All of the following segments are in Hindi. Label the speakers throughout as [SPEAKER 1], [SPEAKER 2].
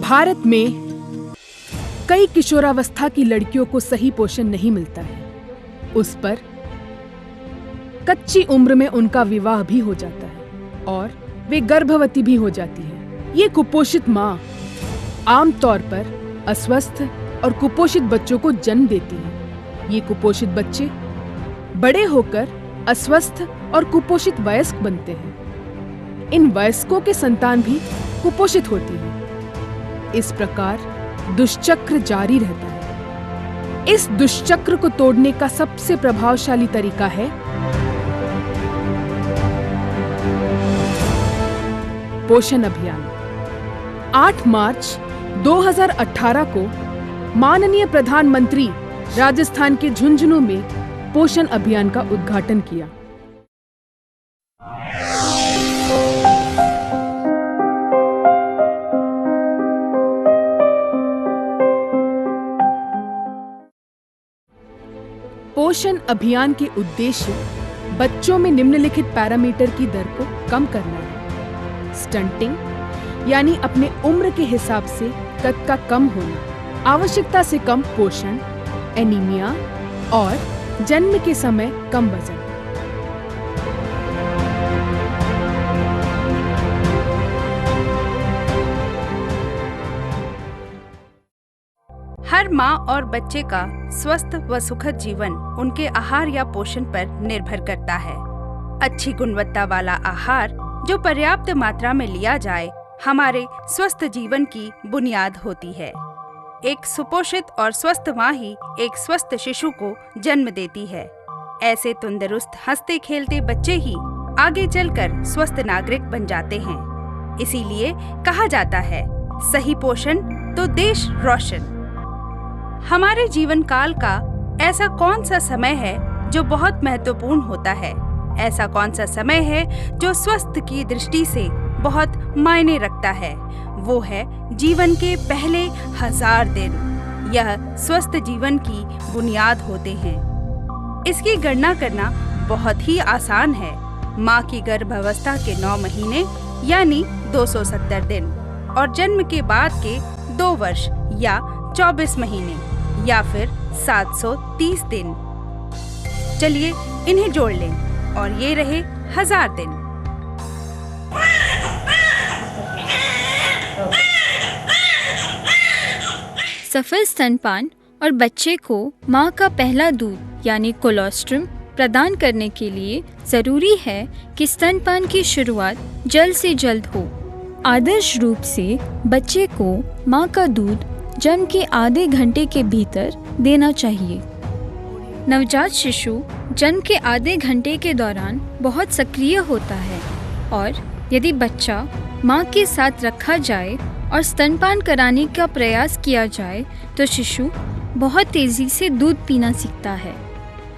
[SPEAKER 1] भारत में कई किशोरावस्था की लड़कियों को सही पोषण नहीं मिलता है। उस पर कच्ची उम्र में उनका विवाह भी हो जाता है और वे गर्भवती भी हो जाती है। ये कुपोषित माँ आमतौर पर अस्वस्थ और कुपोषित बच्चों को जन्म देती है। ये कुपोषित बच्चे बड़े होकर अस्वस्थ और कुपोषित वयस्क बनते हैं। इन वयस्कों के संतान भी कुपोषित होती है। इस प्रकार दुष्चक्र जारी रहता है। इस दुष्चक्र को तोड़ने का सबसे प्रभावशाली तरीका है पोषण अभियान। 8 मार्च 2018 को माननीय प्रधानमंत्री राजस्थान के झुंझुनू में पोषण अभियान का उद्घाटन किया। पोषण अभियान के उद्देश्य बच्चों में निम्नलिखित पैरामीटर की दर को कम करना है। स्टंटिंग यानी अपने उम्र के हिसाब से कद का कम होना, आवश्यकता से कम पोषण, एनीमिया और जन्म के समय कम वजन।
[SPEAKER 2] हर माँ और बच्चे का स्वस्थ व सुखद जीवन उनके आहार या पोषण पर निर्भर करता है। अच्छी गुणवत्ता वाला आहार जो पर्याप्त मात्रा में लिया जाए हमारे स्वस्थ जीवन की बुनियाद होती है। एक सुपोषित और स्वस्थ माँ ही एक स्वस्थ शिशु को जन्म देती है। ऐसे तंदुरुस्त हंसते खेलते बच्चे ही आगे चलकर स्वस्थ नागरिक बन जाते हैं। इसीलिए कहा जाता है, सही पोषण तो देश रोशन। हमारे जीवन काल का ऐसा कौन सा समय है जो बहुत महत्वपूर्ण होता है? ऐसा कौन सा समय है जो स्वास्थ्य की दृष्टि से बहुत मायने रखता है? वो है जीवन के पहले 1000 दिन। यह स्वस्थ जीवन की बुनियाद होते हैं। इसकी गणना करना बहुत ही आसान है। माँ की गर्भावस्था के 9 महीने यानी 270 दिन और जन्म के बाद के 2 वर्ष या 24 महीने या फिर 730 दिन। चलिए इन्हें जोड़ लें और ये रहे 1000 दिन।
[SPEAKER 3] सफल स्तनपान और बच्चे को माँ का पहला दूध यानी कोलोस्ट्रम प्रदान करने के लिए जरूरी है कि स्तनपान की शुरुआत जल्द से जल्द हो। आदर्श रूप से बच्चे को माँ का दूध जन्म के आधे घंटे के भीतर देना चाहिए। नवजात शिशु जन्म के आधे घंटे के दौरान बहुत सक्रिय होता है और यदि बच्चा माँ के साथ रखा जाए और स्तनपान कराने का प्रयास किया जाए तो शिशु बहुत तेज़ी से दूध पीना सीखता है।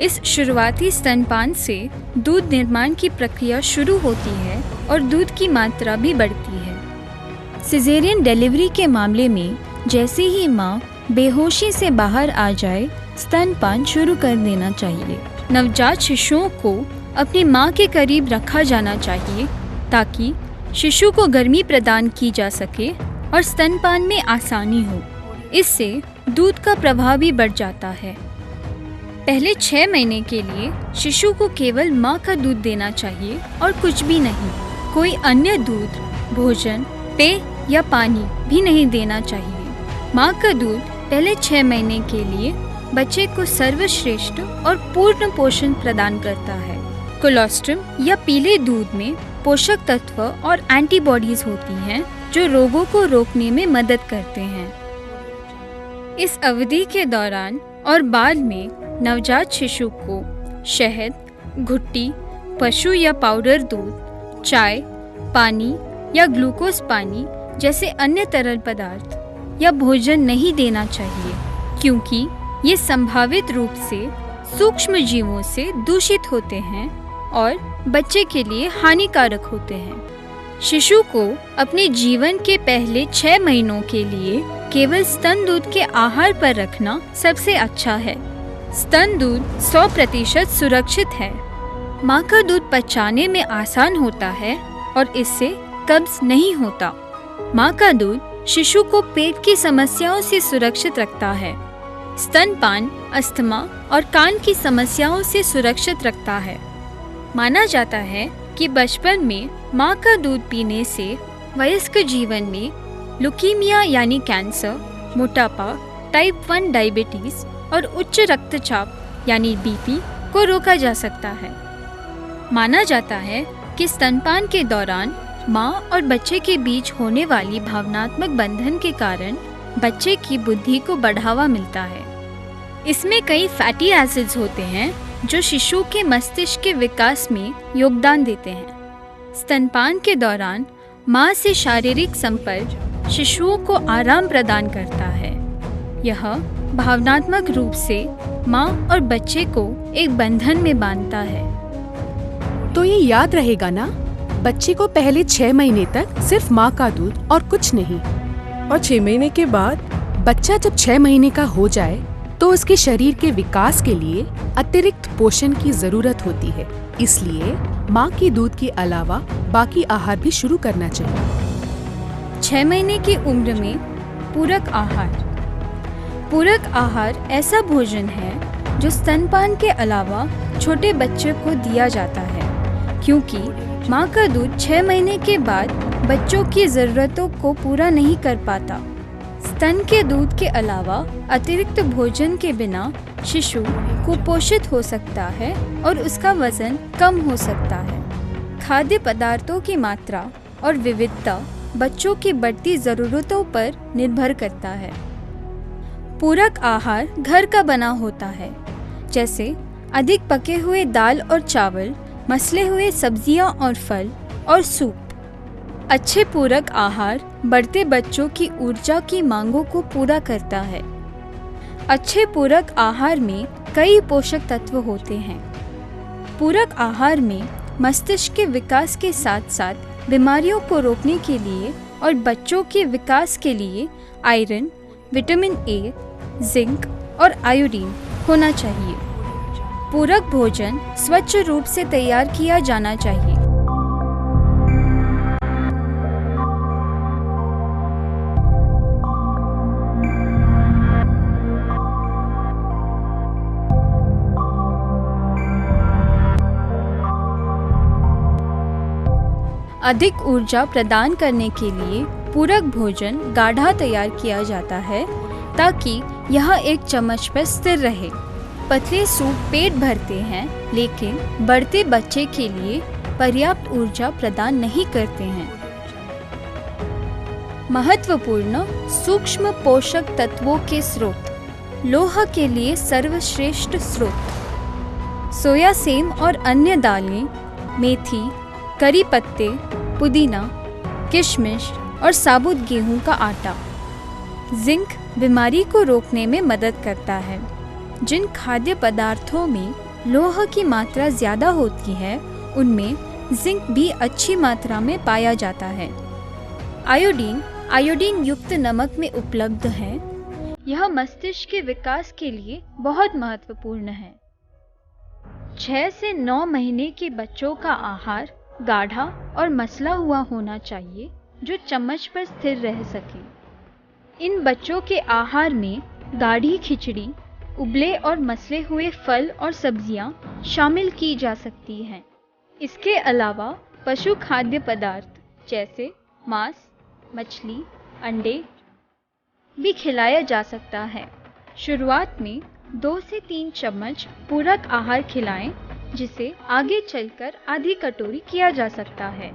[SPEAKER 3] इस शुरुआती स्तनपान से दूध निर्माण की प्रक्रिया शुरू होती है और दूध की मात्रा भी बढ़ती है। सिजेरियन डिलीवरी के मामले में जैसे ही माँ बेहोशी से बाहर आ जाए, स्तनपान शुरू कर देना चाहिए। नवजात शिशुओं को अपनी माँ के करीब रखा जाना चाहिए ताकि शिशु को गर्मी प्रदान की जा सके और स्तनपान में आसानी हो। इससे दूध का प्रवाह भी बढ़ जाता है। पहले 6 महीने के लिए शिशु को केवल माँ का दूध देना चाहिए और कुछ भी नहीं। कोई अन्य दूध, भोजन, पेय या पानी भी नहीं देना चाहिए। माँ का दूध पहले 6 महीने के लिए बच्चे को सर्वश्रेष्ठ और पूर्ण पोषण प्रदान करता है। कोलोस्ट्रम या पीले दूध में पोषक तत्व और एंटीबॉडीज होती हैं जो रोगों को रोकने में मदद करते हैं। इस अवधि के दौरान और बाद में नवजात शिशु को शहद, घुट्टी, पशु या पाउडर दूध, चाय, पानी या ग्लूकोज पानी जैसे अन्य तरल पदार्थ या भोजन नहीं देना चाहिए क्योंकि ये संभावित रूप से सूक्ष्म जीवों से दूषित होते हैं और बच्चे के लिए हानिकारक होते हैं। शिशु को अपने जीवन के पहले 6 महीनों के लिए केवल स्तन दूध के आहार पर रखना सबसे अच्छा है। स्तन दूध 100% सुरक्षित है। माँ का दूध पचाने में आसान होता है और इससे कब्ज नहीं होता। माँ का दूध शिशु को पेट की समस्याओं से सुरक्षित रखता है। स्तनपान अस्थमा और कान की समस्याओं से सुरक्षित रखता है। माना जाता है कि बचपन में माँ का दूध पीने से वयस्क जीवन में लुकीमिया यानी कैंसर, मोटापा, टाइप 1 डायबिटीज और उच्च रक्तचाप यानी बीपी को रोका जा सकता है। माना जाता है कि स्तनपान के दौरान माँ और बच्चे के बीच होने वाली भावनात्मक बंधन के कारण बच्चे की बुद्धि को बढ़ावा मिलता है। इसमें कई फैटी एसिड्स होते हैं जो शिशु के मस्तिष्क के विकास में योगदान देते हैं। स्तनपान के दौरान माँ से शारीरिक संपर्क शिशुओं को आराम प्रदान करता है। यह भावनात्मक रूप से माँ और बच्चे को एक बंधन में बांधता है।
[SPEAKER 1] तो ये याद रहेगा ना, बच्चे को पहले 6 महीने तक सिर्फ माँ का दूध और कुछ नहीं,
[SPEAKER 4] और 6 महीने के बाद
[SPEAKER 1] बच्चा जब 6 महीने का हो जाए तो उसके शरीर के विकास के लिए अतिरिक्त पोषण की जरूरत होती है। इसलिए माँ के दूध के अलावा बाकी आहार भी शुरू करना चाहिए।
[SPEAKER 3] 6 महीने की उम्र में पूरक आहार। पूरक आहार ऐसा भोजन है जो स्तनपान के अलावा छोटे बच्चे को दिया जाता है, क्योंकि माँ का दूध 6 महीने के बाद बच्चों की ज़रूरतों को पूरा नहीं कर पाता। स्तन के दूध के अलावा अतिरिक्त भोजन के बिना शिशु कुपोषित हो सकता है और उसका वजन कम हो सकता है। खाद्य पदार्थों की मात्रा और विविधता बच्चों की बढ़ती ज़रूरतों पर निर्भर करता है। पूरक आहार घर का बना होता है, जैसे अधिक पके हुए दाल और चावल, मसले हुए सब्जियां और फल और सूप। अच्छे पूरक आहार बढ़ते बच्चों की ऊर्जा की मांगों को पूरा करता है। अच्छे पूरक आहार में कई पोषक तत्व होते हैं। पूरक आहार में मस्तिष्क के विकास के साथ साथ बीमारियों को रोकने के लिए और बच्चों के विकास के लिए आयरन, विटामिन ए, जिंक और आयोडीन होना चाहिए। पूरक भोजन स्वच्छ रूप से तैयार किया जाना चाहिए। अधिक ऊर्जा प्रदान करने के लिए पूरक भोजन गाढ़ा तैयार किया जाता है ताकि यह एक चम्मच पर स्थिर रहे। पतले सूप पेट भरते हैं लेकिन बढ़ते बच्चे के लिए पर्याप्त ऊर्जा प्रदान नहीं करते हैं। महत्वपूर्ण सूक्ष्म पोषक तत्वों के स्रोत। लौह के लिए सर्वश्रेष्ठ स्रोत सोया सेम और अन्य दालें, मेथी, करी पत्ते, पुदीना, किशमिश और साबुत गेहूं का आटा। जिंक बीमारी को रोकने में मदद करता है। जिन खाद्य पदार्थों में लौह की मात्रा ज़्यादा होती है उनमें जिंक भी अच्छी मात्रा में पाया जाता है। आयोडीन युक्त नमक में उपलब्ध है। यह मस्तिष्क के विकास के लिए बहुत महत्वपूर्ण है। 6 से 9 महीने के बच्चों का आहार गाढ़ा और मसला हुआ होना चाहिए जो चम्मच पर स्थिर रह सके। इन बच्चों के आहार में गाढ़ी खिचड़ी, उबले और मसले हुए फल और सब्जियां शामिल की जा सकती हैं। इसके अलावा पशु खाद्य पदार्थ जैसे मांस, मछली, अंडे भी खिलाया जा सकता है। शुरुआत में 2 से 3 चम्मच पूरक आहार खिलाएं, जिसे आगे चलकर आधी कटोरी किया जा सकता है।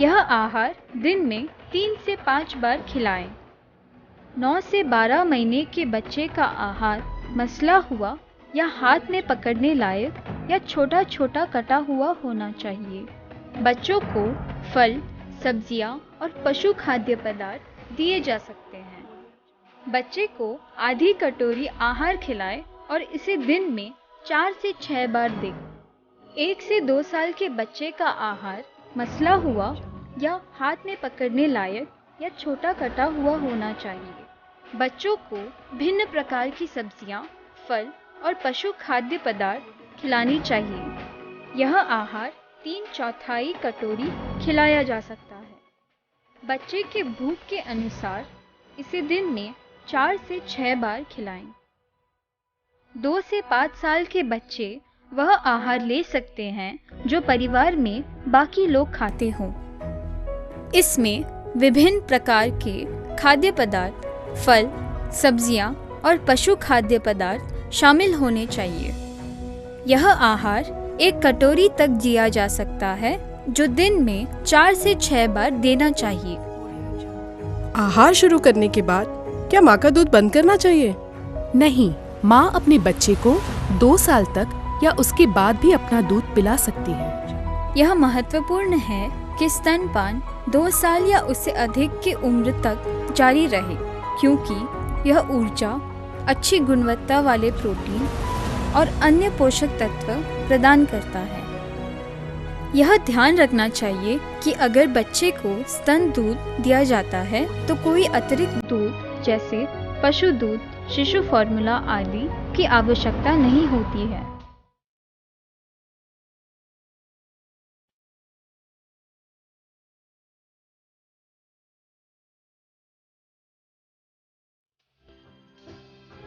[SPEAKER 3] यह आहार दिन में 3 से 5 बार खिलाएं। 9 से 12 महीने के बच्चे का आहार मसला हुआ या हाथ में पकड़ने लायक या छोटा छोटा कटा हुआ होना चाहिए। बच्चों को फल, सब्जियां और पशु खाद्य पदार्थ दिए जा सकते हैं। बच्चे को आधी कटोरी आहार खिलाएं और इसे दिन में 4 से 6 बार दें। 1 से 2 साल के बच्चे का आहार मसला हुआ या हाथ में पकड़ने लायक या छोटा कटा हुआ होना चाहिए। बच्चों को भिन्न प्रकार की सब्जियां, फल और पशु खाद्य पदार्थ खिलानी चाहिए। यह आहार 3/4 कटोरी खिलाया जा सकता है। बच्चे के भूख के अनुसार इसे दिन में 4 से 6 बार खिलाएं। 2 से 5 साल के बच्चे वह आहार ले सकते हैं जो परिवार में बाकी लोग खाते हों। इसमें विभिन्न प्रकार के खाद्य पदार्थ, फल, सब्जियां और पशु खाद्य पदार्थ शामिल होने चाहिए। यह आहार एक कटोरी तक दिया जा सकता है जो दिन में 4 से 6 बार देना चाहिए।
[SPEAKER 4] आहार शुरू करने के बाद क्या माँ का दूध बंद करना चाहिए?
[SPEAKER 1] नहीं, माँ अपने बच्चे को 2 साल तक या उसके बाद भी अपना दूध पिला सकती है।
[SPEAKER 3] यह महत्वपूर्ण है कि स्तनपान 2 साल या उससे अधिक की उम्र तक जारी रहे, क्योंकि यह ऊर्जा, अच्छी गुणवत्ता वाले प्रोटीन और अन्य पोषक तत्व प्रदान करता है। यह ध्यान रखना चाहिए कि अगर बच्चे को स्तन दूध दिया जाता है तो कोई अतिरिक्त दूध जैसे पशु दूध, शिशु फॉर्मूला आदि की आवश्यकता नहीं होती है।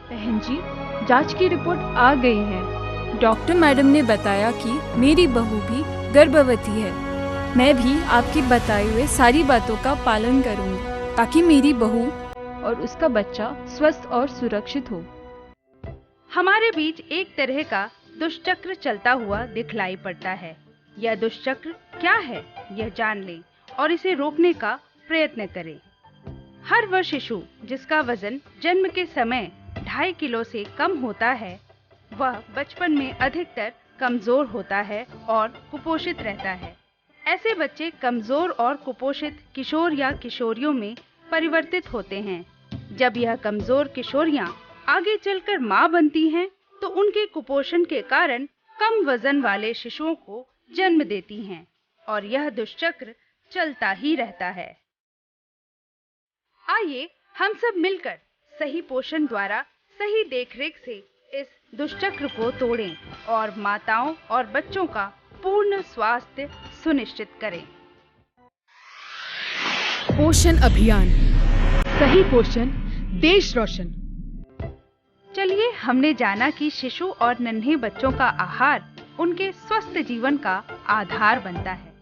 [SPEAKER 5] बहन जी, जांच की रिपोर्ट आ गई है। डॉक्टर मैडम ने बताया कि मेरी बहू भी गर्भवती है। मैं भी आपकी बताए हुए सारी बातों का पालन करूंगी ताकि मेरी बहू और उसका बच्चा स्वस्थ और सुरक्षित हो।
[SPEAKER 2] हमारे बीच एक तरह का दुष्चक्र चलता हुआ दिखलाई पड़ता है। यह दुष्चक्र क्या है, यह जान लें और इसे रोकने का प्रयत्न करें। हर वह शिशु जिसका वजन जन्म के समय 2.5 किलो से कम होता है, वह बचपन में अधिकतर कमजोर होता है और कुपोषित रहता है। ऐसे बच्चे कमजोर और कुपोषित किशोर या किशोरियों में परिवर्तित होते हैं। जब यह कमजोर किशोरियां आगे चलकर मां बनती हैं, तो उनके कुपोषण के कारण कम वजन वाले शिशुओं को जन्म देती हैं और यह दुष्चक्र चलता ही रहता है। आइए हम सब मिलकर सही पोषण द्वारा सही देखरेख से इस दुष्चक्र को तोड़ें और माताओं और बच्चों का पूर्ण स्वास्थ्य सुनिश्चित करें।
[SPEAKER 1] पोषण अभियान, सही पोषण, देश रोशन।
[SPEAKER 2] चलिए, हमने जाना कि शिशु और नन्हे बच्चों का आहार उनके स्वस्थ जीवन का आधार बनता है।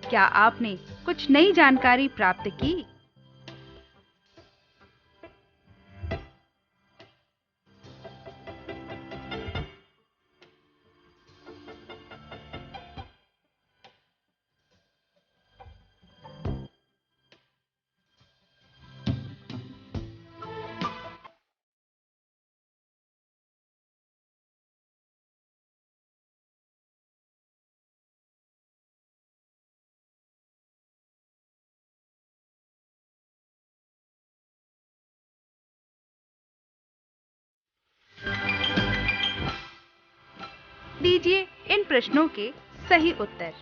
[SPEAKER 2] क्या आपने कुछ नई जानकारी प्राप्त की? दीजिए इन प्रश्नों के सही उत्तर।